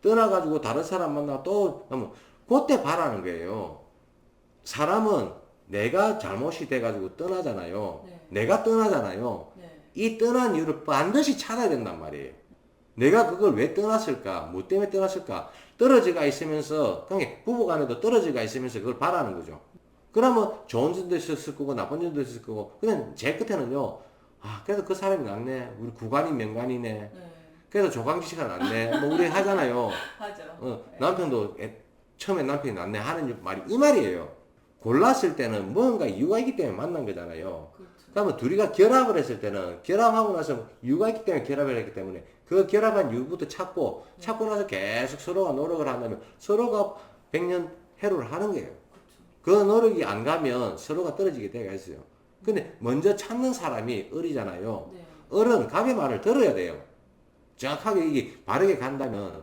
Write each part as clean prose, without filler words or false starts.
떠나가지고 다른 사람 만나 또 하면 그때 바라는 거예요. 사람은 내가 잘못이 돼가지고 떠나잖아요. 네. 내가 떠나잖아요. 네. 이 떠난 이유를 반드시 찾아야 된단 말이에요. 내가 그걸 왜 떠났을까? 뭐 때문에 떠났을까? 떨어져가 있으면서, 그냥 부부간에도 떨어져가 있으면서 그걸 바라는 거죠. 그러면 좋은 점도 있었을 거고, 나쁜 점도 있었을 거고, 그냥 제 끝에는요, 아, 그래도 그 사람이 낫네. 우리 구간이 명간이네. 네. 그래도 조강지씨가 낫네. 뭐, 우리 하잖아요. 하죠. 네. 남편도 처음에 남편이 낫네 하는 말이 이 말이에요. 골랐을 때는 뭔가 이유가 있기 때문에 만난 거잖아요. 그렇죠. 그러면 둘이가 결합을 했을 때는 결합하고 나서 이유가 있기 때문에 결합을 했기 때문에 그 결합한 이유부터 찾고 나서 계속 서로가 노력을 한다면 서로가 100년 해로를 하는 거예요. 그 노력이 안 가면 서로가 떨어지게 되어 있어요. 근데 먼저 찾는 사람이 을이잖아요. 네. 을은 갑의 말을 들어야 돼요. 정확하게 이게 바르게 간다면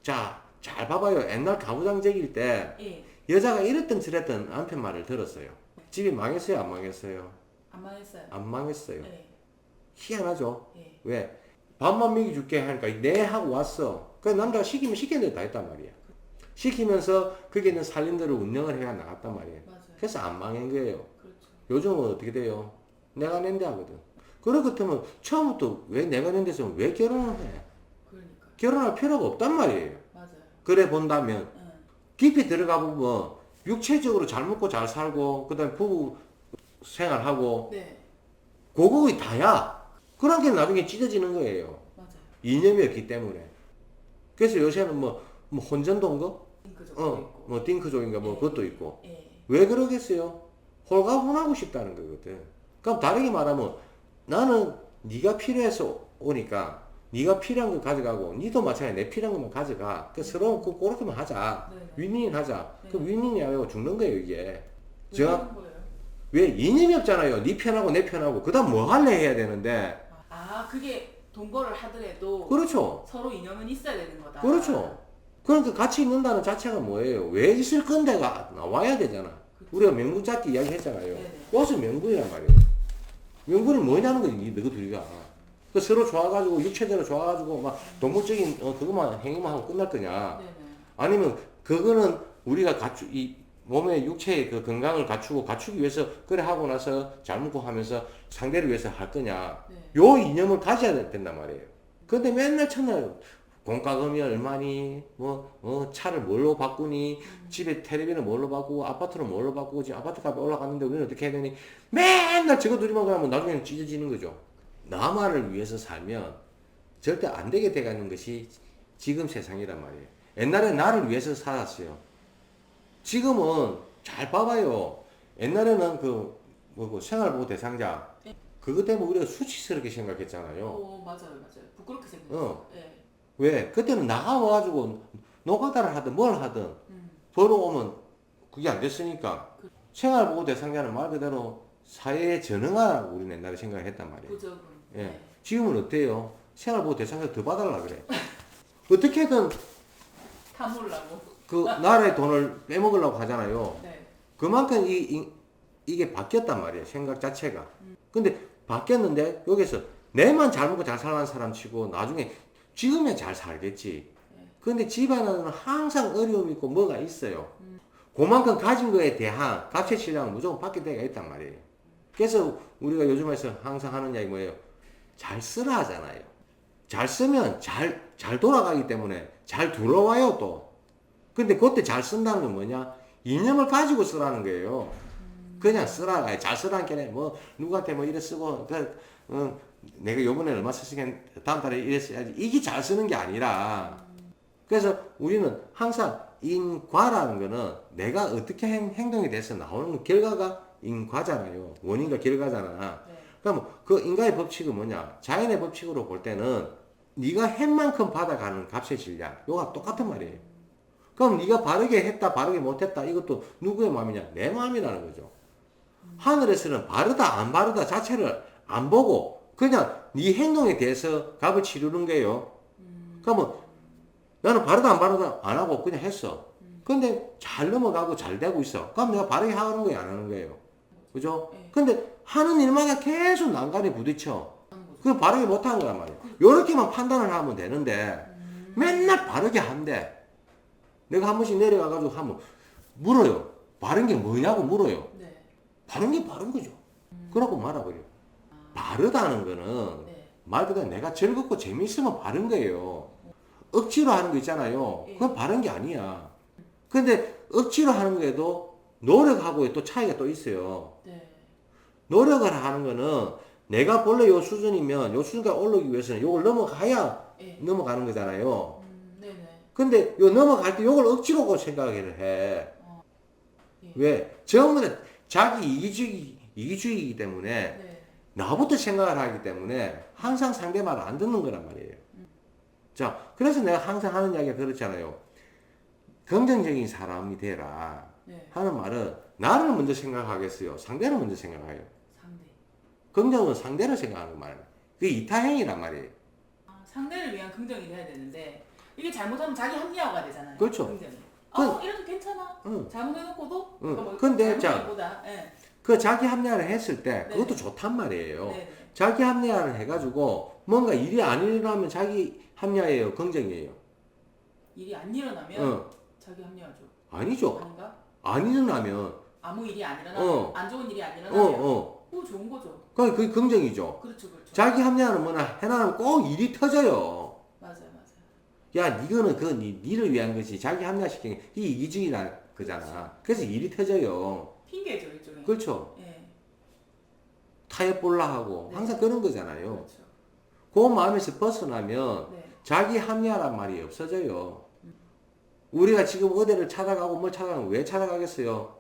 자, 잘 봐봐요. 옛날 가부장적일 때 예. 여자가 이랬던 저랬던 남편 말을 들었어요. 집이 망했어요, 안 망했어요? 안 망했어요. 안 망했어요. 예. 희한하죠? 예. 왜? 밥만 먹여줄게 하니까 네 하고 왔어. 그 남자가 시키면 시키는 대로 다 했단 말이야. 시키면서 거기에 있는 살림들을 운영을 해야 나갔단 말이에요. 맞아요. 그래서 안 망한 거예요. 그렇죠. 요즘은 어떻게 돼요? 내가 낸데 하거든. 그럴 것 같으면 처음부터 왜 내가 낸 데서 왜 결혼을 해? 그러니까. 결혼할 필요가 없단 말이에요. 맞아요. 그래 본다면 응. 깊이 들어가 보면 육체적으로 잘 먹고 잘 살고 그다음에 부부 생활하고 네. 그거 다야. 그런 게 나중에 찢어지는 거예요. 맞아요. 이념이 없기 때문에. 그래서 요새는 뭐 혼전동거? 딩크족도 있고. 뭐 딩크족인가 뭐 예. 그것도 있고. 예. 왜 그러겠어요? 홀가분하고 싶다는 거거든. 그럼 다르게 말하면 나는 네가 필요해서 오니까 네가 필요한 걸 가져가고 니도 마찬가지로 내 필요한 것만 가져가. 그 서로 그렇게만 하자. 네네. 윈윈 하자. 네. 그 윈윈이 아니고 죽는 거예요 이게. 왜 제가 그런 거예요? 왜 이념이 없잖아요. 네 편하고 내 편하고 그다음 뭐 할래 해야 되는데. 아, 그게 동거를 하더라도 그렇죠. 서로 이념은 있어야 되는 거다. 그렇죠. 그러니까 같이 있는다는 자체가 뭐예요? 왜 있을 건데가 나와야 되잖아. 그렇죠. 우리가 명분 잡기 이야기 했잖아요. 네네. 그것은 명분이란 말이에요. 명분이 뭐냐는 거지, 너희 둘이가. 그 서로 좋아가지고, 육체적으로 좋아가지고, 막, 동물적인, 그것만, 행위만 하고 끝날 거냐. 네네. 아니면, 그거는 우리가 이 몸의 육체의 그 건강을 갖추기 위해서, 그래 하고 나서 잘 먹고 하면서 상대를 위해서 할 거냐. 네. 요 이념을 가져야 된단 말이에요. 근데 맨날 첫날, 공과금이 얼마니, 차를 뭘로 바꾸니, 집에 텔레비는 뭘로 바꾸고, 아파트는 뭘로 바꾸고, 지금 아파트 값이 올라갔는데 우리는 어떻게 해야 되니, 맨날 저거 둘이만 가면 나중에는 찢어지는 거죠. 나만을 위해서 살면 절대 안 되게 돼가는 것이 지금 세상이란 말이에요. 옛날에 나를 위해서 살았어요. 지금은 잘 봐봐요. 옛날에는 생활보호 대상자, 그것 때문에 우리가 수치스럽게 생각했잖아요. 맞아요. 부끄럽게 생겼어요. 예. 왜? 그때는 나가와가지고 노가다를 하든 뭘 하든 벌어오면 그게 안 됐으니까 생활보호 대상자는 말 그대로 사회에 전응하라고 우리는 옛날에 생각을 했단 말이에요. 부적은. 예. 네. 지금은 어때요? 생활보호 대상자 더 받으려고 그래. 어떻게든 탐으려고. 그 나라의 돈을 빼먹으려고 하잖아요. 네. 그만큼 이게 바뀌었단 말이에요. 생각 자체가. 근데 바뀌었는데 여기서 내만 잘 먹고 잘 살아가는 사람 치고 나중에 지금이야 잘 살겠지. 근데 집안에는 항상 어려움이 있고 뭐가 있어요. 그만큼 가진 거에 대한 값의 실량은 무조건 받게 되어 있단 말이에요. 그래서 우리가 요즘에서 항상 하는 이야기 뭐예요? 잘 쓰라 하잖아요. 잘 쓰면 잘 돌아가기 때문에 잘 들어와요 또. 근데 그때 잘 쓴다는 건 뭐냐? 이념을 가지고 쓰라는 거예요. 그냥 쓰라가 잘 쓰라는 게 누구한테 이래 쓰고 내가 요번에 얼마 썼으니까 다음 달에 이래 써야지. 이게 잘 쓰는 게 아니라. 그래서 우리는 항상 인과라는 거는 내가 어떻게 행동이 돼서 나오는 결과가 인과잖아요. 원인과 결과잖아. 네. 그럼 그 인과의 법칙은 뭐냐? 자연의 법칙으로 볼 때는 네가 한 만큼 받아가는 값의 질량. 요가 똑같은 말이에요. 그럼 네가 바르게 했다, 바르게 못했다. 이것도 누구의 마음이냐? 내 마음이라는 거죠. 하늘에서는 바르다, 안 바르다 자체를 안 보고 그냥 네 행동에 대해서 값을 치르는 거예요. 그러면 나는 바르다, 안 바르다 안 하고 그냥 했어. 근데 잘 넘어가고 잘 되고 있어. 그럼 내가 바르게 하는 거예요, 안 하는 거예요? 그죠? 네. 근데 하는 일마다 계속 난간에 부딪혀. 그럼 바르게 못한 거란 말이에요. 요렇게만 판단을 하면 되는데 맨날 바르게 한대. 내가 한 번씩 내려가가지고 하면 물어요. 바른 게 뭐냐고 물어요. 네. 바른 게 바른 거죠. 그러고 말아버려. 바르다는 거는 네. 말 그대로 내가 즐겁고 재미있으면 바른 거예요. 억지로 하는 거 있잖아요. 그건 바른 게 아니야. 근데 억지로 하는 거에도 노력하고의 또 차이가 또 있어요. 네. 노력을 하는 거는 내가 본래 요 수준이면 요 수준까지 올라오기 위해서는 요걸 넘어가야 네. 넘어가는 거잖아요. 네네. 근데 요 넘어갈 때 요걸 억지로 생각을 해. 예. 왜? 전부 다 자기 이기주의이기 때문에 네. 나부터 생각을 하기 때문에 항상 상대 말을 안 듣는 거란 말이에요. 자, 그래서 내가 항상 하는 이야기가 그렇잖아요. 긍정적인 사람이 되라 네. 하는 말은 나를 먼저 생각하겠어요? 상대를 먼저 생각해요? 상대. 긍정은 상대를 생각하는 말이에요. 그게 이타형이란 말이에요. 상대를 위한 긍정이 돼야 되는데 이게 잘못하면 자기 합리화가 되잖아요. 그렇죠. 긍정이. 그- 이래도 괜찮아. 응. 잘못해놓고도. 응. 뭐 근데 잘못하기보다, 예. 그 자기 합리화를 했을 때 네. 그것도 좋단 말이에요. 네. 자기 합리화를 해가지고 뭔가 일이 안 일어나면 자기 합리화예요? 긍정이에요? 일이 안 일어나면 어. 자기 합리화죠. 아니죠. 아닌가? 안 일어나면 아무 일이 안 일어나면 안 좋은 일이 안 일어나면 그거 좋은 거죠. 그게 긍정이죠. 그렇죠, 그렇죠. 자기 합리화는 뭐냐 해놔면 꼭 일이 터져요. 맞아요, 맞아요. 야, 이거는 그 니를 위한 것이 자기 합리화시키는 게 이 이기주의라는 거잖아. 그래서 일이 터져요. 핑계죠, 일종의. 그렇죠. 예. 타협 볼라 하고 네. 항상 그런 거잖아요. 그렇죠. 그 마음에서 벗어나면 네. 자기 합리화란 말이 없어져요. 우리가 지금 어디를 찾아가고 뭘 찾아가면 왜 찾아가겠어요?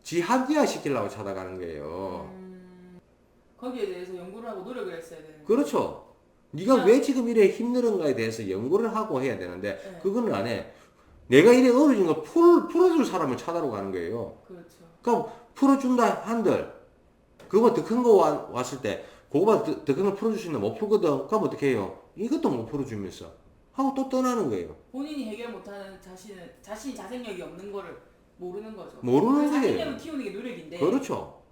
지 합리화 시키려고 찾아가는 거예요. 거기에 대해서 연구를 하고 노력을 했어야 되는. 그렇죠. 네가 그냥- 왜 지금 이래 힘들은가에 대해서 연구를 하고 해야 되는데 네. 그거는 안 해. 내가 이래 어려진 걸 풀어줄 사람을 찾아러 가는 거예요. 그렇죠. 그럼 풀어준다 한들 그거 더 큰 거 왔을 때 그거보다 더 큰 걸 풀어줄 수 있는 못 풀거든. 그럼 어떻게 해요? 이것도 못 풀어주면서 하고 또 떠나는 거예요. 본인이 해결 못하는 자신이 자생력이 없는 거를 모르는 거죠. 모르는 그 거예요. 자생력을 키우는 게 노력인데. 그렇죠.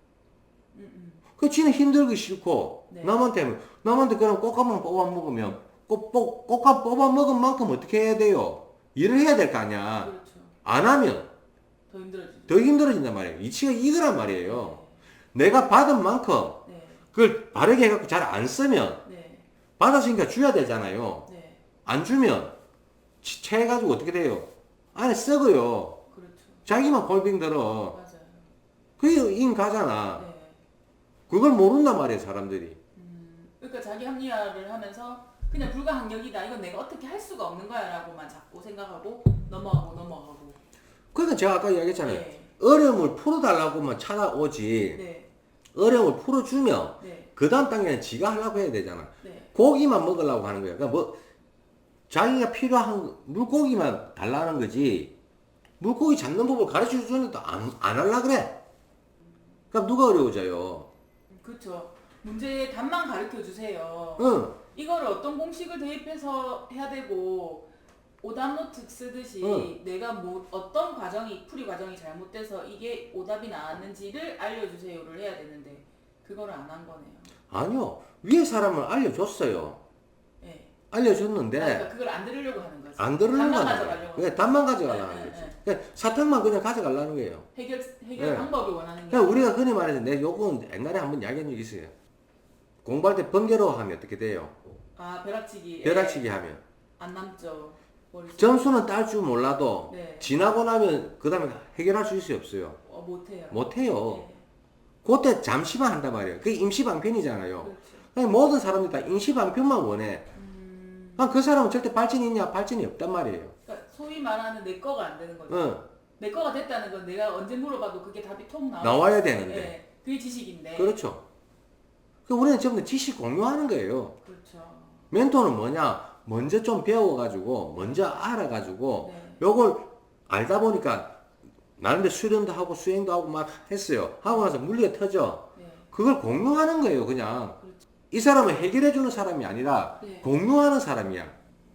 음. 그 지는 힘들기 싫고 네. 남한테 그럼 꽃감만 뽑아 먹으면 꽃감 뽑아 먹은 만큼 어떻게 해야 돼요? 일을 해야 될 거 아니야. 그렇죠. 안 하면 더 힘들어지죠. 더 힘들어진단 말이에요. 이치가 이거란 말이에요. 내가 받은 만큼 네. 그걸 바르게 해갖고 잘 안 쓰면 네. 받았으니까 줘야 되잖아요. 네. 안 주면 체해가지고 어떻게 돼요? 안에 썩어요. 그렇죠. 자기만 골빙 들어. 맞아요. 그게 인 가잖아. 네. 그걸 모른단 말이에요, 사람들이. 그러니까 자기 합리화를 하면서 그냥 불가항력이다. 이건 내가 어떻게 할 수가 없는 거야라고만 자꾸 생각하고 넘어가고. 그러니까 제가 아까 이야기했잖아요. 네. 어려움을 풀어달라고만 찾아오지. 네. 어려움을 풀어주면 네. 그 다음 단계는 지가 하려고 해야 되잖아. 네. 고기만 먹으려고 하는 거야. 그러니까 뭐 자기가 필요한 물고기만 달라는 거지. 물고기 잡는 법을 가르쳐 주는데도 안 하려 그래. 그럼 누가 어려워져요? 그렇죠. 문제의 답만 가르쳐 주세요. 응. 이거를 어떤 공식을 대입해서 해야 되고 오답노트 쓰듯이 내가 뭐 어떤 풀이 과정이 잘못돼서 이게 오답이 나왔는지를 알려주세요를 해야 되는데 그거를 안 한 거네요. 아니요. 위에 사람을 알려줬어요. 네. 알려줬는데 그러니까 그걸 안 들으려고 하는 거죠. 안 들으려고 답만 하는 가져가려고. 거예요. 그냥 답만 가져가려는 네, 거지. 네, 그러니까 사탕만 그냥 가져가려는 거예요. 해결 네. 방법을 원하는 게. 그러니까 우리가 흔히 말해서 내 요건 옛날에 한번 이야기한 적이 있어요. 공부할 때 번개로하면 어떻게 돼요? 벼락치기. 벼락치기 하면 안 남죠. 머릿속에. 점수는 딸 줄 몰라도 네. 지나고 나면 그 다음에 해결할 수 있어요, 없어요? 못해요. 못해요. 네. 그때 잠시만 한단 말이에요. 그게 임시방편이잖아요. 그렇죠. 그러니까 모든 사람들이 다 임시방편만 원해. 그 사람은 절대 발전이 있냐? 발전이 없단 말이에요. 그러니까 소위 말하는 내 거가 안 되는 거죠. 응. 내 거가 됐다는 건 내가 언제 물어봐도 그게 답이 통 나와야 되는데. 네. 그게 지식인데. 그렇죠. 그 우리는 전부 다 지식 공유하는 거예요. 그렇죠. 멘토는 뭐냐? 먼저 좀 배워가지고, 먼저 알아가지고, 네. 요걸 알다 보니까, 나름대로 수련도 하고 수행도 하고 막 했어요. 하고 나서 물리가 터져. 네. 그걸 공유하는 거예요, 그냥. 그렇죠. 이 사람은 해결해주는 사람이 아니라, 네. 공유하는 사람이야.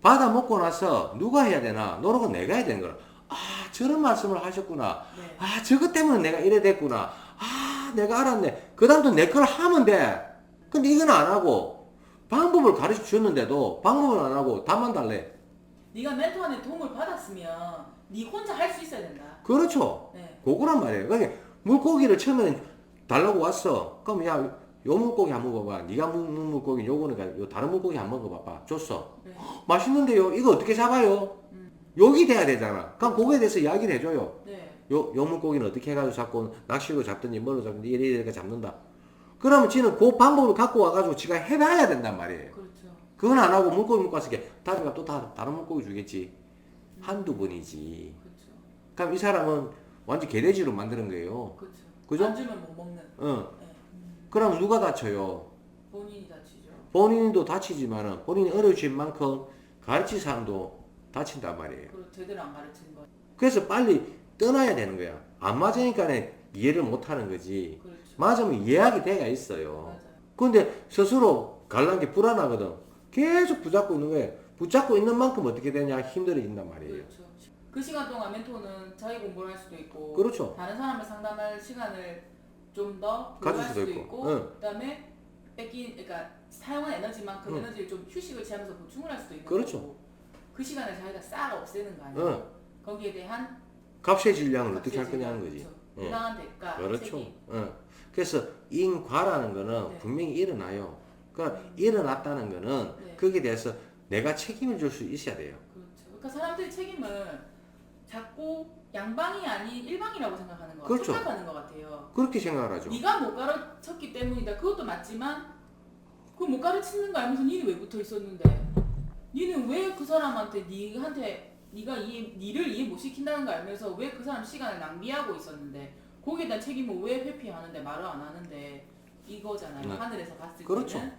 받아 먹고 나서 누가 해야 되나? 노력은 내가 해야 되는 거야. 아, 저런 말씀을 하셨구나. 네. 아, 저것 때문에 내가 이래 됐구나. 아, 내가 알았네. 그 다음부터 내 걸 하면 돼. 근데 이건 안 하고, 방법을 가르쳐 주셨는데도 방법을 안 하고 답만 달래. 네가 멘토한테 도움을 받았으면 네 혼자 할 수 있어야 된다. 그렇죠. 네. 그거란 말이에요. 그러니까 물고기를 처음에 달라고 왔어. 그럼 야, 요 물고기 한번 먹어봐. 네가 먹는 물고기 요거는 요 다른 물고기 한번 먹어봐봐. 줬어. 네. 맛있는데요. 이거 어떻게 잡아요? 욕이 돼야 되잖아. 그럼 그거에 대해서 이야기를 해줘요. 네. 요 물고기는 어떻게 해가지고 잡고 낚시로 잡든지 뭐로 잡든지 이렇게 잡는다. 그러면 지는 그 방법을 갖고 와가지고 지가 해봐야 된단 말이에요. 그렇죠. 그건 안 하고 물고기 먹고 왔으니까 다음에 또 다른 물고기 주겠지. 한두 번이지. 그렇죠. 그럼 이 사람은 완전 개돼지로 만드는 거예요. 그렇죠. 그죠? 안 주면 못 먹는. 응. 네. 그럼 누가 다쳐요? 본인이 다치죠. 본인도 다치지만은 본인이 어려워진 만큼 가르칠 사람도 다친단 말이에요. 그리고 제대로 안 가르치는 거. 그래서 빨리 떠나야 되는 거야. 안 맞으니까 이해를 못 하는 거지. 그렇죠. 맞으면 이해하게 돼가 있어요. 맞아요. 근데 스스로 갈란 게 불안하거든. 계속 붙잡고 있는 거예요. 붙잡고 있는 만큼 어떻게 되냐? 힘들어진단 말이에요. 그렇죠. 그 시간 동안 멘토는 자기 공부를 할 수도 있고, 그렇죠. 다른 사람을 상담할 시간을 좀 더 가질 보유할 수도 수도 있고. 있고, 응. 그다음에 그러니까 사용한 에너지만큼 응. 에너지를 좀 휴식을 취하면서 보충을 할 수도 있는 그렇죠. 거고, 그 시간을 자기가 싹 없애는 거 아니에요. 응. 거기에 대한 값의 질량을 어떻게 할 거냐는 거지. 그렇죠. 응. 부당한 대가, 그렇죠. 책임. 응. 그래서 인과라는 거는 네. 분명히 일어나요. 그러니까 일어났다는 거는 네. 거기에 대해서 내가 책임을 줄 수 있어야 돼요. 그렇죠. 그러니까 사람들이 책임을 자꾸 양방이 아닌 일방이라고 생각하는 것 그렇죠. 착각하는 것 같아요. 그렇게 생각을 하죠. 네가 못 가르쳤기 때문이다. 그것도 맞지만 그 못 가르치는 거 알면서 니는 왜 붙어 있었는데? 니는 왜 그 사람한테 네가 니를 이해 못 시킨다는 거 알면서 왜 그 사람 시간을 낭비하고 있었는데? 거기에 대한 책임을 왜 회피하는데 말을 안 하는데? 이거잖아요. 네. 하늘에서 봤을 그렇죠. 때는.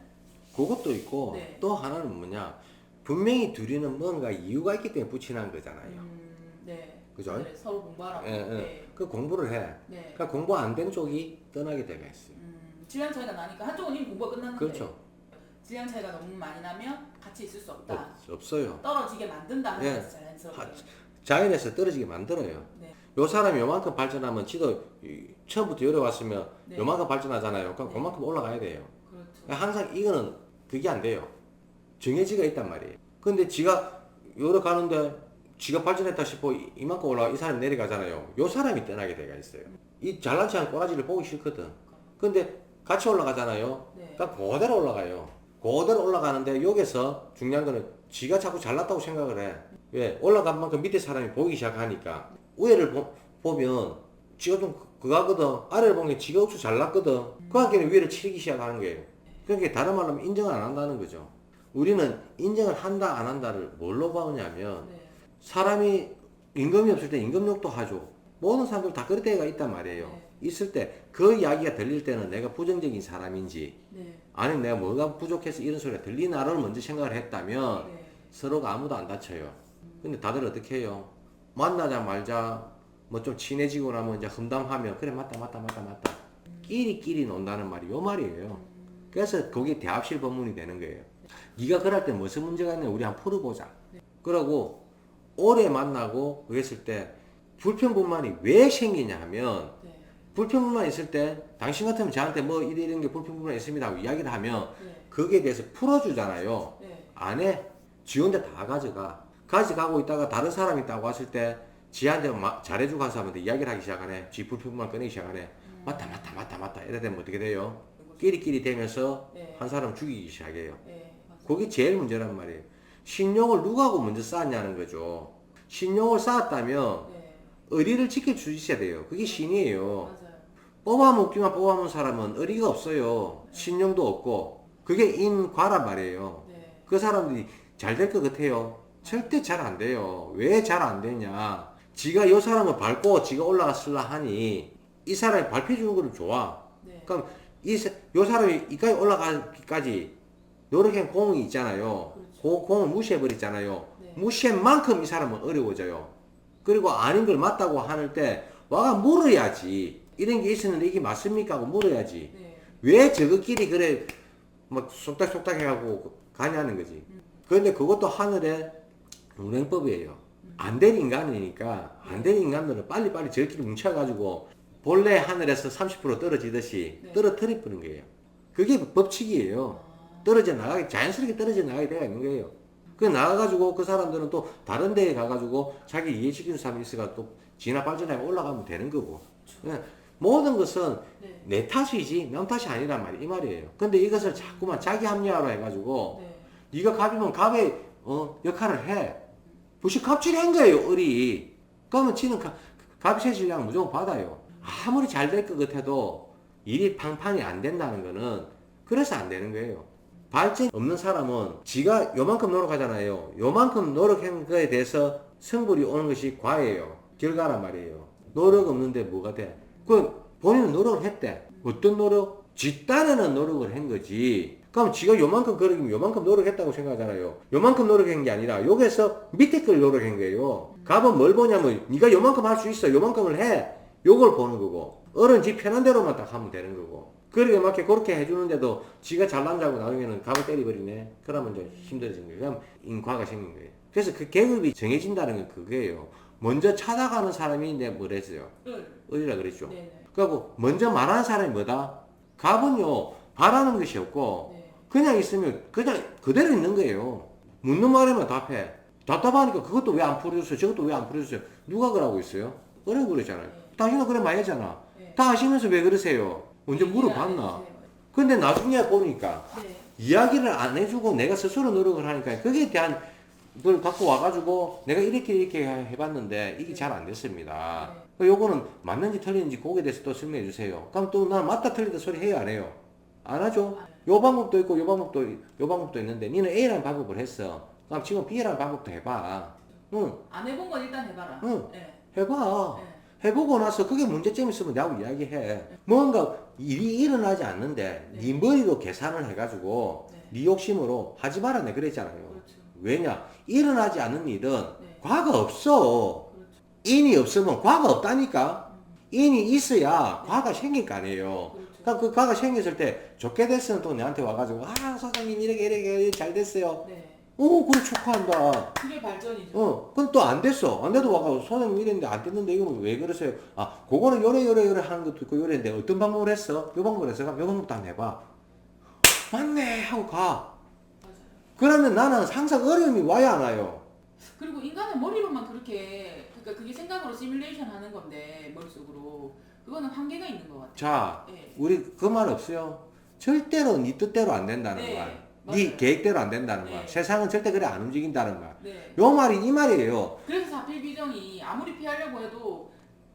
그것도 있고 네. 또 하나는 뭐냐? 분명히 둘이는 뭔가 이유가 있기 때문에 붙이는 거잖아요. 네. 그죠? 하늘에 서로 공부하라고. 예, 예. 네. 그 공부를 해. 네. 그러니까 공부 안 된 쪽이 떠나게 되가 있어요. 질량 차이가 나니까 한쪽은 이미 공부가 끝났는데 그렇죠. 질량 차이가 너무 많이 나면 같이 있을 수 없다. 없어요. 떨어지게 만든다 하는 예. 것이 자연스럽게. 자연에서 떨어지게 만들어요. 네. 요 사람이 요만큼 발전하면 지도 처음부터 열에 왔으면 네. 요만큼 발전하잖아요. 그럼 네. 그만큼 올라가야 돼요. 그렇죠. 항상 이거는 그게 안 돼요. 정해지가 있단 말이에요. 근데 지가 열에 가는데 지가 발전했다 싶어 이만큼 올라가 이 사람이 내려가잖아요. 요 사람이 떠나게 돼가 있어요. 이 잘난 체한 꼬라지를 보기 싫거든. 근데 같이 올라가잖아요. 네. 그러니까 그대로 올라가요. 그대로 올라가는데 여기서 중요한 거는 지가 자꾸 잘났다고 생각을 해. 왜? 올라간 만큼 밑에 사람이 보이기 시작하니까 위에를 보면 지가 좀 그거거든. 아래를 보면 지가 억수 잘났거든. 그한테는 위에를 치기 시작하는 거예요. 그러니까 다른 말로 하면 인정을 안 한다는 거죠. 우리는 인정을 한다 안 한다를 뭘로 보냐면 네. 사람이 임금이 없을 때 임금욕도 하죠. 모든 사람들 다 그럴 때가 있단 말이에요. 네. 있을 때 그 이야기가 들릴 때는 내가 부정적인 사람인지 네. 아니면 내가 뭐가 부족해서 이런 소리가 들리나를 먼저 생각을 했다면 네. 서로가 아무도 안 다쳐요. 근데 다들 어떻게 해요? 만나자 말자 뭐 좀 친해지고 나면 이제 험담하면 그래 맞다 끼리끼리 논다는 말이 요 말이에요. 그래서 거기 대합실 법문이 되는 거예요. 네가 그럴 때 무슨 문제가 있냐 우리 한번 풀어보자. 그러고 오래 만나고 그랬을 때 불평불만이 왜 생기냐 하면 네. 불평불만 있을 때 당신 같으면 저한테 뭐 이런 게 불평불만 있습니다 하고 이야기를 하면 네. 거기에 대해서 풀어주잖아요. 네. 안 해. 지 혼자 다 가져가고 있다가 다른 사람이 있다고 왔을 때 지한테 잘해주고 한 사람한테 이야기를 하기 시작하네. 지 불평불만 꺼내기 시작하네. 맞다 이래 되면 어떻게 돼요? 끼리끼리 되면서 네. 한 사람 죽이기 시작해요. 네. 맞아요. 그게 제일 문제란 말이에요. 신용을 누구하고 먼저 쌓았냐는 거죠. 신용을 쌓았다면 네. 의리를 지켜주셔야 돼요. 그게 신이에요. 맞아요. 뽑아먹기만 뽑아먹은 사람은 의리가 없어요. 신용도 없고. 그게 인과란 말이에요. 네. 그 사람들이 잘 될 것 같아요. 절대 잘 안 돼요. 왜 잘 안 되냐. 지가 이 사람을 밟고 지가 올라갔을라 하니 이 사람이 밟혀주는 거는 좋아. 네. 그럼 이 사람이 이까지 올라가기까지 노력한 공이 있잖아요. 그렇죠. 그 공을 무시해버리잖아요. 네. 무시한 만큼 이 사람은 어려워져요. 그리고 아닌 걸 맞다고 하는 때 와가 물어야지. 이런 게 있었는데 이게 맞습니까? 하고 물어야지. 네. 왜 저것끼리 그래 막 속닥속닥 해가고 가냐는 거지. 그런데 그것도 하늘의 운행법이에요. 안 될 인간이니까 안 될 인간들은 빨리빨리 저끼리 뭉쳐가지고 본래 하늘에서 30% 떨어지듯이 네. 떨어뜨려 버리는 거예요. 그게 법칙이에요. 아, 자연스럽게 떨어져 나가게 되어 있는 거예요. 그 나가가지고 그 사람들은 또 다른 데에 가가지고 자기 이해시키는 사람이 있어가 또 진화 발전하면 올라가면 되는 거고. 그냥 모든 것은 네. 내 탓이지 남 탓이 아니란 말이 이 말이에요. 근데 이것을 자꾸만 자기 합리화로 해가지고 네. 네가 갑이면 갑의 역할을 해. 부시 갑질한 거예요, 을이. 그러면 지는 갑이 세질량 무조건 받아요. 아무리 잘 될 것 같아도 일이 팡팡이 안 된다는 거는 그래서 안 되는 거예요. 발전 없는 사람은 지가 요만큼 노력하잖아요. 요만큼 노력한 거에 대해서 성불이 오는 것이 과예요. 결과란 말이에요. 노력 없는데 뭐가 돼? 그 본인은 노력을 했대. 어떤 노력? 지 딴에는 노력을 한 거지. 그럼 지가 요만큼 거르기면 요만큼 노력했다고 생각하잖아요. 요만큼 노력한 게 아니라 여기서 밑에 걸 노력한 거예요. 갑은 뭘 보냐면 네가 요만큼 할 수 있어. 요만큼을 해. 요걸 보는 거고. 어른 지 편한 대로만 딱 하면 되는 거고. 그러게 맞게 그렇게 해주는데도 지가 잘난 자고 나중에는 갑을 때려버리네. 그러면 이제 힘들어진 거예요. 그럼 인과가 생긴 거예요. 그래서 그 계급이 정해진다는 건 그거예요. 먼저 찾아가는 사람이 내가 뭐랬어요? 을이라 그랬죠. 네네. 그리고 먼저 말하는 사람이 뭐다? 갑은요 바라는 것이 없고 네. 그냥 있으면 그냥 그대로 있는 거예요. 묻는 말에만 답해. 답답하니까 그것도 왜 안 풀어줬어요? 저것도 왜 안 풀어줬어요? 누가 그러고 있어요? 어른 그러잖아요. 네. 당신은 그래 많이 했잖아. 네. 다 아시면서 왜 그러세요? 언제 물어봤나? 근데 나중에 보니까 네. 이야기를 안 해주고 내가 스스로 노력을 하니까 거기에 대한 걸 갖고 와가지고 내가 이렇게 해봤는데 이게 잘 안 됐습니다. 요거는 맞는지 틀리는지 그거에 대해서 또 설명해 주세요. 그럼 또 난 맞다 틀리다 소리 해요 안 해요? 안 하죠? 요 방법도 있고 요 방법도 있는데 니는 A라는 방법을 했어. 그럼 지금 B라는 방법도 해봐. 응. 안 해본 건 일단 해봐라. 응. 네. 해봐. 네. 해보고 나서 그게 문제점 있으면 나하고 이야기해. 뭔가 일이 일어나지 않는데 네 머리로 계산을 해가지고 네 욕심으로 하지 마라 내 그랬잖아요. 그렇죠. 왜냐? 일어나지 않는 일은 네. 과가 없어. 그렇죠. 인이 없으면 과가 없다니까. 인이 있어야 과가 생길 거 아니에요. 그렇죠. 그러니까 그 과가 생겼을 때 좋게 됐으면 또 내한테 와가지고 아 사장님 이렇게 잘 됐어요. 네. 오 그래 축하한다. 그게 발전이죠. 그럼 또 안 됐어. 안 돼도 와가지고 소장님 이랬는데 안 됐는데 이거는 왜 그러세요? 아 그거는 요래 하는 것도 있고 요래인데 어떤 방법을 했어? 요 방법을 했어? 그럼 요 방법도 한번 해봐. 맞네 하고 가. 맞아요. 그러면 나는 항상 어려움이 와야 안 와요. 그리고 인간은 머리로만 그렇게 그러니까 그게 생각으로 시뮬레이션 하는 건데 머릿속으로 그거는 한계가 있는 것 같아요. 자, 네. 우리 그 말 없어요? 절대로 네 뜻대로 안 된다는 네, 말. 맞아요. 네 계획대로 안 된다는 네. 말. 세상은 절대 그래 안 움직인다는 말. 네. 요 말이 이 말이에요. 그래서 사필 비정이 아무리 피하려고 해도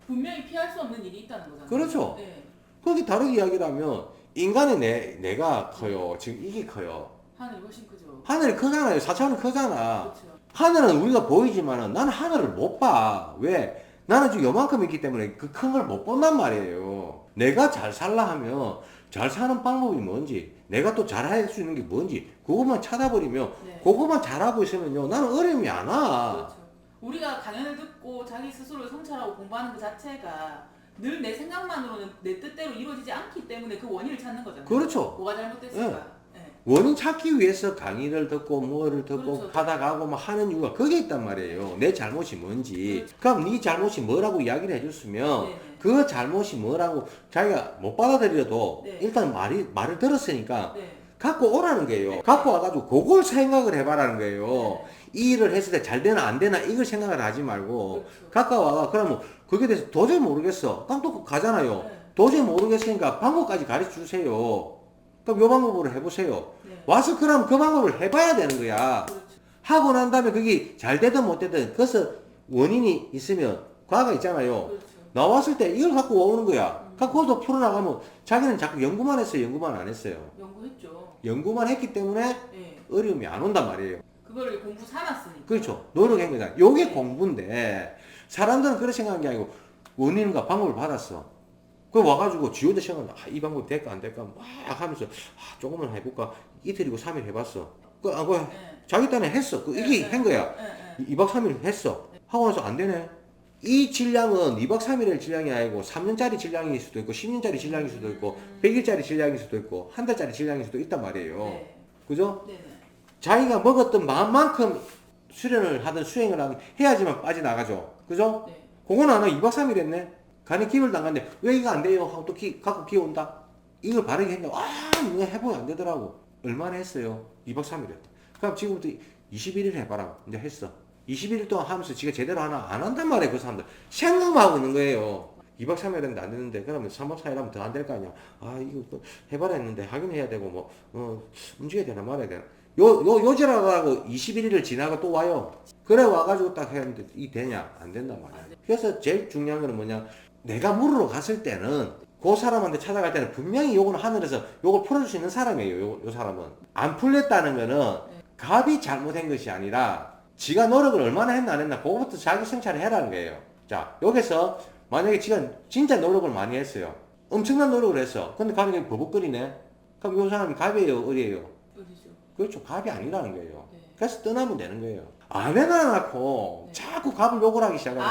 분명히 피할 수 없는 일이 있다는 거잖아요. 그렇죠. 네. 그렇게 다르게 이야기를 면 인간의 내가 커요. 지금 이게 커요. 하늘이 훨씬 크죠. 하늘이 크잖아요. 4차원이 크잖아. 그렇죠. 하늘은 우리가 보이지만은 나는 하늘을 못 봐. 왜? 나는 지금 요만큼 있기 때문에 그 큰 걸 못 본단 말이에요. 내가 잘 살라 하면 잘 사는 방법이 뭔지, 내가 또 잘할 수 있는 게 뭔지, 그것만 찾아버리면, 네. 그것만 잘하고 있으면요, 나는 어려움이 안 와. 그렇죠. 우리가 강연을 듣고 자기 스스로를 성찰하고 공부하는 그 자체가 늘 내 생각만으로는 내 뜻대로 이루어지지 않기 때문에 그 원인을 찾는 거잖아요. 그렇죠. 뭐가 잘못됐을까? 네. 원인 찾기 위해서 강의를 듣고, 뭐를 듣고, 그렇죠. 받아가고, 뭐 하는 이유가 그게 있단 말이에요. 내 잘못이 뭔지. 그렇죠. 그럼 네 잘못이 뭐라고 이야기를 해줬으면, 네네. 그 잘못이 뭐라고 자기가 못 받아들여도 네. 일단 말을 들었으니까 네. 갖고 오라는 거예요. 네. 갖고 와가지고 그걸 생각을 해봐라는 거예요. 네. 이 일을 했을 때 잘 되나 안 되나 이걸 생각을 하지 말고 그렇죠. 갖고 와가 그러면 그게 대해서 도저히 모르겠어. 그럼 또 가잖아요. 네. 도저히 모르겠으니까 방법까지 가르쳐 주세요. 그럼 요 방법으로 해보세요. 네. 와서 그럼 그 방법을 해봐야 되는 거야. 그렇죠. 하고 난 다음에 그게 잘 되든 못 되든 그래서 원인이 있으면 과가 있잖아요. 그렇죠. 나왔을 때 이걸 갖고 오는 거야. 갖고 또 풀어나가면 자기는 자꾸 연구만 했어요. 연구만 안 했어요. 연구했죠. 연구만 했기 때문에 네. 어려움이 안 온단 말이에요. 그거를 공부 사놨으니까. 그렇죠. 노력한 거잖아. 요게 네. 공부인데 사람들은 그렇게 생각한 게 아니고 원인과 방법을 받았어. 그 와가지고 지호대 생각나. 이 방법 될까 안 될까 막 하면서 조금만 해볼까. 이틀이고 3일 해봤어. 네. 자기 딴에 했어. 이게 한 거야. 네. 2박 3일 했어. 하고 나서 안 되네. 이 질량은 2박 3일의 질량이 아니고 3년짜리 질량일 수도 있고 10년짜리 질량일 수도 있고 100일짜리 질량일 수도 있고 한 달짜리 질량일 수도 있단 말이에요. 네. 그죠? 네네. 자기가 먹었던 마음만큼 수련을 하든 수행을 하든 해야지만 빠져나가죠. 그죠? 네. 그건 안 하고 2박 3일 했네. 간에 김을 담갔네. 왜 이거 안 돼요? 하고 또 갖고 기어온다. 이걸 바르게 했는데 이거 해보면 안 되더라고. 얼마나 했어요? 2박 3일 했다. 그럼 지금부터 21일 해봐라. 이제 했어. 21일 동안 하면서 지가 제대로 하나 안 한단 말이에요. 그 사람들. 생각만 하고 있는 거예요. 2박 3일 했는데 안 되는데, 그러면 3박 4일 하면 더 안 될 거 아니야. 아, 이거 또 해봐라 했는데, 하긴 해야 되고, 움직여야 되나 말아야 되나. 요지라고 21일을 지나고 또 와요. 그래 와가지고 딱 했는데, 이 되냐? 안 된단 말이야. 그래서 제일 중요한 거는 뭐냐. 내가 물으러 갔을 때는, 그 사람한테 찾아갈 때는 분명히 요거는 하늘에서 요걸 풀어줄 수 있는 사람이에요. 요 사람은. 안 풀렸다는 거는, 갑이 잘못한 것이 아니라, 지가 노력을 얼마나 했나 안 했나, 그거부터 자기 성찰을 해라는 거예요. 자, 여기서, 만약에 지가 진짜 노력을 많이 했어요. 엄청난 노력을 했어. 근데 갑이 그냥 버벅거리네. 그럼 요 사람이 갑이에요? 을이에요? 어디죠? 그렇죠. 갑이 아니라는 거예요. 네. 그래서 떠나면 되는 거예요. 안 해놔놓고 네. 자꾸 갑을 욕을 하기 시작하면.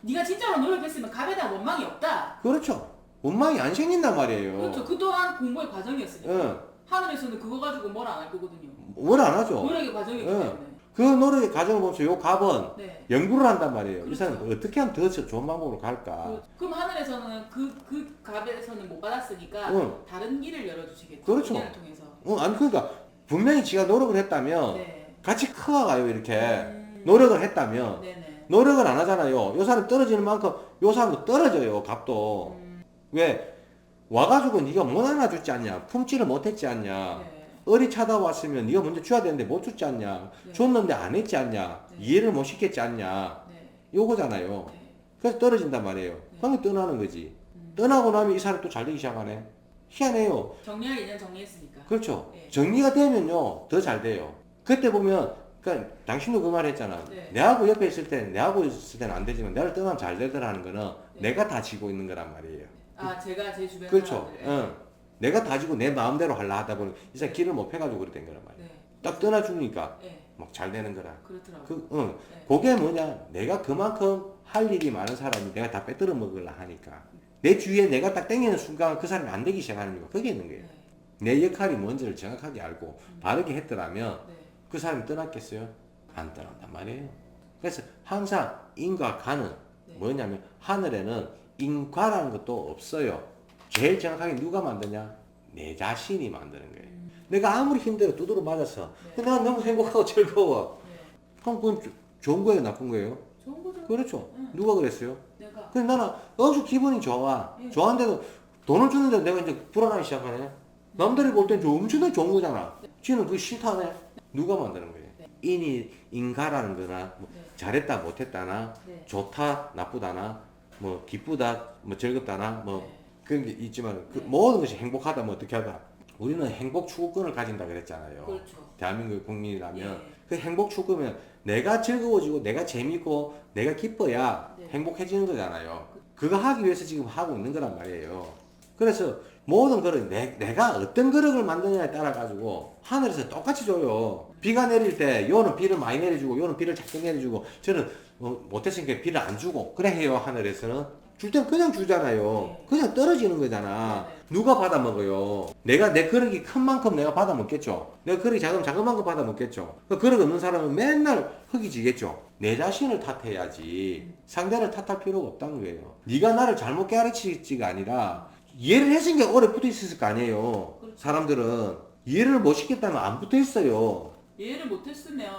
네가 진짜로 노력했으면 갑에 대한 원망이 없다. 그렇죠. 원망이 안 생긴단 말이에요. 그렇죠. 그동안 공부의 과정이었으니까. 응. 하늘에서는 그거 가지고 뭘 안 할 거거든요. 뭘 안 하죠. 노력의 과정이기 응. 때문에. 그 노력의 과정을 보면서 요 갑은 네. 연구를 한단 말이에요. 그렇죠. 이 사람 어떻게 하면 더 좋은 방법으로 갈까. 그럼 하늘에서는 그 갑에서는 못 받았으니까 응. 다른 길을 열어주시겠죠. 그렇죠. 인연을 통해서. 아니 그러니까 분명히 지가 노력을 했다면 네. 같이 커가요 이렇게. 노력을 했다면 네네. 노력을 안 하잖아요. 요 사람 떨어지는 만큼 요 사람도 떨어져요. 갑도. 왜? 와가지고 네가 못 안아줬지 않냐. 품지를 못했지 않냐. 네. 어리 찾아왔으면 네가 먼저 줘야 되는데 못 줬지 않냐. 네. 줬는데 안 했지 않냐. 네. 이해를 못 시켰지 않냐. 네. 요거잖아요. 네. 그래서 떨어진단 말이에요. 그러면 떠나는 거지. 떠나고 나면 이 사람 또 잘 되기 시작하네. 희한해요. 정리할 인연 정리했으니까. 그렇죠. 네. 정리가 되면요 더 잘 돼요. 그때 보면 그러니까 당신도 그 말 했잖아. 네. 내하고 옆에 있을 때 내하고 있을 때는 안 되지만 내를 떠나면 잘 되더라는 거는 네. 내가 다 지고 있는 거란 말이에요. 제가 제 주변 그렇죠. 사람들. 응. 내가 다 지고 내 마음대로 하려 하다 보니 이 사람 길을 못 펴가지고 그래 된 거란 말이에요. 네. 딱 떠나주니까 네. 막 잘 되는 거라. 그렇더라고요. 네. 그게 뭐냐? 내가 그만큼 할 일이 많은 사람이 내가 다 빼들어 먹으려 하니까 내 주위에 내가 딱 땡기는 순간 그 사람이 안 되기 시작하는 이유가 그게 있는 거예요. 네. 내 역할이 뭔지를 정확하게 알고 바르게 했더라면 네. 그 사람이 떠났겠어요? 안 떠난단 말이에요. 그래서 항상 인과 가는 네. 뭐냐면 하늘에는 인과라는 것도 없어요. 제일 정확하게 누가 만드냐? 내 자신이 만드는 거예요. 내가 아무리 힘들어 두드러 맞았어. 네. 근데 난 너무 행복하고 즐거워. 네. 그럼 그건 좋은 거예요? 나쁜 거예요? 좋은 거죠. 그렇죠. 응. 누가 그랬어요? 내가. 근데 나는 아주 기분이 좋아. 네. 좋아하는데도 돈을 주는데 내가 이제 불안하기 시작하네. 남들이 볼 땐 엄청나게 좋은 거잖아. 지는 그거 싫다네. 누가 만드는 거예요? 네. 인가라는 거나 뭐 네. 잘했다 못했다나 네. 좋다 나쁘다나 뭐 기쁘다 뭐 즐겁다나 뭐 네. 그런 게 있지만 그 네. 모든 것이 행복하다 뭐 어떻게 하다. 우리는 행복 추구권을 가진다 그랬잖아요. 그렇죠. 대한민국 국민이라면 예. 그 행복 추구면 내가 즐거워지고 내가 재밌고 내가 기뻐야 네. 행복해지는 거잖아요. 그거 하기 위해서 지금 하고 있는 거란 말이에요. 그래서 모든 거를 내가 어떤 거력을 만드냐에 따라 가지고 하늘에서 똑같이 줘요. 비가 내릴 때 요는 비를 많이 내려주고 요는 비를 작게 내려주고 저는 못했으니까 비를 안 주고 그래 해요. 하늘에서는 줄 때는 그냥 주잖아요. 그냥 떨어지는 거잖아. 누가 받아 먹어요? 내가 내 그릇이 큰 만큼 내가 받아 먹겠죠. 내가 그릇이 작은 만큼 받아 먹겠죠. 그 그릇 없는 사람은 맨날 흙이 지겠죠. 내 자신을 탓해야지 상대를 탓할 필요가 없다는 거예요. 네가 나를 잘못 가르치지가 아니라 이해를 했으니까 오래 붙어 있었을 거 아니에요. 그렇죠. 사람들은 이해를 못 시켰다면 안 붙어 있어요. 이해를 못했으면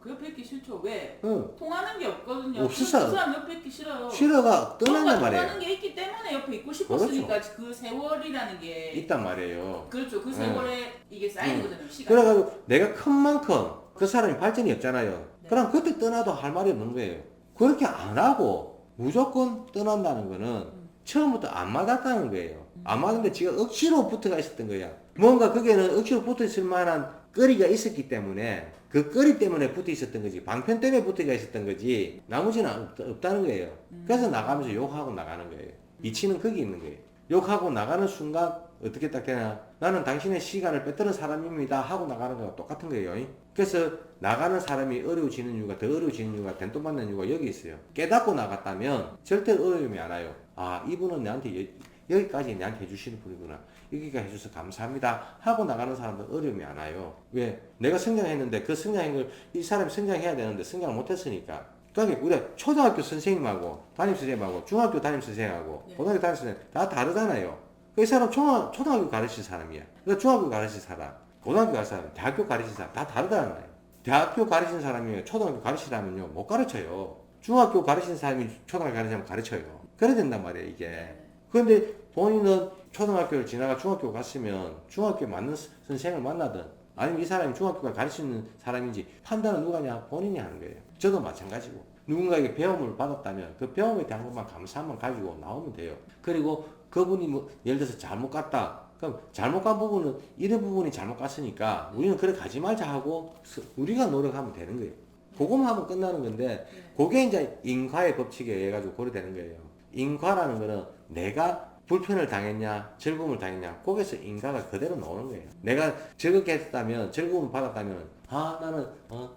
그 옆에 있기 싫죠. 왜? 응. 통하는 게 없거든요. 없었어. 그 사람 옆에 있기 싫어요. 싫어가 떠난단 뭔가 말이에요. 통하는 게 있기 때문에 옆에 있고 싶었으니까 그 세월이라는 게 있단 말이에요. 그렇죠. 그 응. 세월에 이게 쌓이는 거잖아요. 시간. 그래가지고 내가 큰 만큼 그 사람이 발전이 없잖아요. 네. 그럼 그때 떠나도 할 말이 없는 거예요. 그렇게 안 하고 무조건 떠난다는 거는 처음부터 안 맞았다는 거예요. 안 맞는데 지가 억지로 붙어가 있었던 거야. 뭔가 거기에는 억지로 붙어 있을 만한 거리가 있었기 때문에 그 거리 때문에 붙어 있었던 거지. 방편 때문에 붙어가 있었던 거지. 나머지는 없다는 거예요. 그래서 나가면서 욕하고 나가는 거예요. 이치는 거기 있는 거예요. 욕하고 나가는 순간 어떻게 딱 되나? 나는 당신의 시간을 뺏드는 사람입니다 하고 나가는 거랑 똑같은 거예요. 그래서 나가는 사람이 어려워지는 이유가 더 어려워지는 이유가 된돈받는 이유가 여기 있어요. 깨닫고 나갔다면 절대 어려움이 안 와요. 아 이분은 나한테 여기까지 나한테 해주시는 분이구나. 여기까지 해줘서 감사합니다 하고 나가는 사람들 어려움이 안 와요. 왜? 내가 성장했는데 그 성장한 걸 이 사람이 성장해야 되는데 성장을 못했으니까. 그러니까 우리가 초등학교 선생님하고 담임선생님하고 중학교 담임선생님하고 네. 고등학교 담임선생님 다 다르잖아요. 그 사람 초등학교 가르칠 사람이야. 그러니까 중학교 가르칠 사람, 고등학교 가르칠 사람, 대학교 가르칠 사람 다 다르다는 거예요. 대학교 가르치는 사람이 초등학교 가르치라면요 못 가르쳐요. 중학교 가르치는 사람이 초등학교 가르치면 가르쳐요. 그래야 된단 말이에요 이게. 그런데 본인은 초등학교를 지나가 중학교 갔으면 중학교에 맞는 선생을 만나든 아니면 이 사람이 중학교가 가르치는 사람인지 판단은 누가 하냐? 본인이 하는 거예요. 저도 마찬가지고 누군가에게 배움을 받았다면 그 배움에 대한 것만 감사함만 가지고 나오면 돼요. 그리고 그분이 뭐 예를 들어서 잘못 갔다. 그럼 잘못 간 부분은 이런 부분이 잘못 갔으니까 우리는 그래 가지 말자 하고 우리가 노력하면 되는 거예요. 그거만 하면 끝나는 건데 그게 이제 인과의 법칙에 의해 가지고 고려되는 거예요. 인과라는 거는 내가 불편을 당했냐 즐거움을 당했냐 거기서 인과가 그대로 나오는 거예요. 내가 즐겁게 했다면 즐거움을 받았다면 아 나는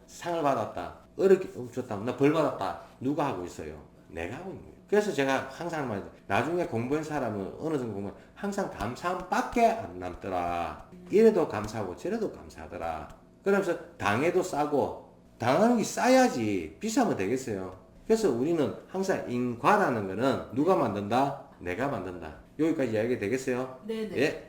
상을 받았다 어렵게 줬다 나 벌 받았다 누가 하고 있어요? 내가 하고 있는 거예요. 그래서 제가 항상 말해요. 나중에 공부한 사람은 어느 정도 공부하면 항상 감사함밖에 안 남더라. 이래도 감사하고 저래도 감사하더라. 그러면서 당해도 싸고 당하는 게 싸야지 비싸면 되겠어요. 그래서 우리는 항상 인과라는 거는 누가 만든다? 내가 만든다. 여기까지 이야기 되겠어요? 네네. 예.